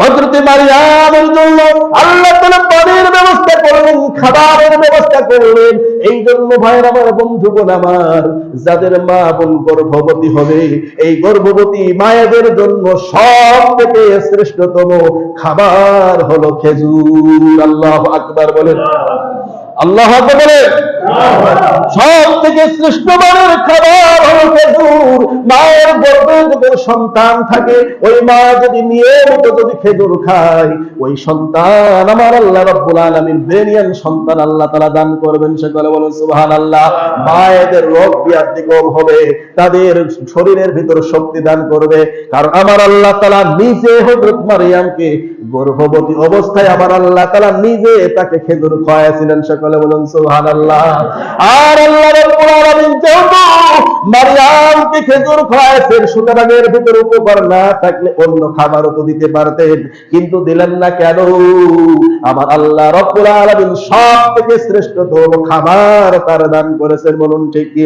হযরত মারিয়ামের জন্য আল্লাহ তাআলা পানির ব্যবস্থা করলেন, খাবারের ব্যবস্থা করলেন। এই জন্য ভাইরা আমার, বন্ধুগণ আমার, যাদের মা বোন গর্ভবতী হবে, এই গর্ভবতী মায়েদের জন্য সব থেকে শ্রেষ্ঠতম খাবার হলো খেজুর। আল্লাহু আকবার বলেন, আল্লাহু আকবার বলেন। সব থেকে শ্রেষ্ঠ মানের খাবার হলো খেজুর। মায়ের গর্ভে যদি সন্তান থাকে, ওই মা যদি নিয়মিত যদি খেজুর খায়, ওই সন্তান আমার আল্লাহ রাব্বুল আলামিন ব্রেনিয়ান সন্তান আল্লাহ তাআলা দান করবেন। সকলে বলেন সুবহানাল্লাহ। মায়েদের রোগ ব্যাধি কম হবে, তাদের শরীরের ভিতর শক্তি দান করবে। কারণ আমার আল্লাহ তাআলা নিজে হযরত মারিয়ামকে গর্ভবতী অবস্থায় আমার আল্লাহ তাআলা নিজে তাকে খেজুর খাওয়াইছিলেন। সকলে বলেন সুবহানাল্লাহ। আর আল্লাহ রাব্বুল আলামিন যেহেতু মারিয়ামকে খেজুর খাওয়াইছেন, সুতরাং এর ভিতরে উপকার না থাকলে অন্য খাবারও তো দিতে পারতেন, কিন্তু দিলেন না কেন? আমার আল্লাহ রাব্বুল আলামিন সব থেকে শ্রেষ্ঠতম খাবার তার দান করেছেন। বলুন ঠিক কিনা?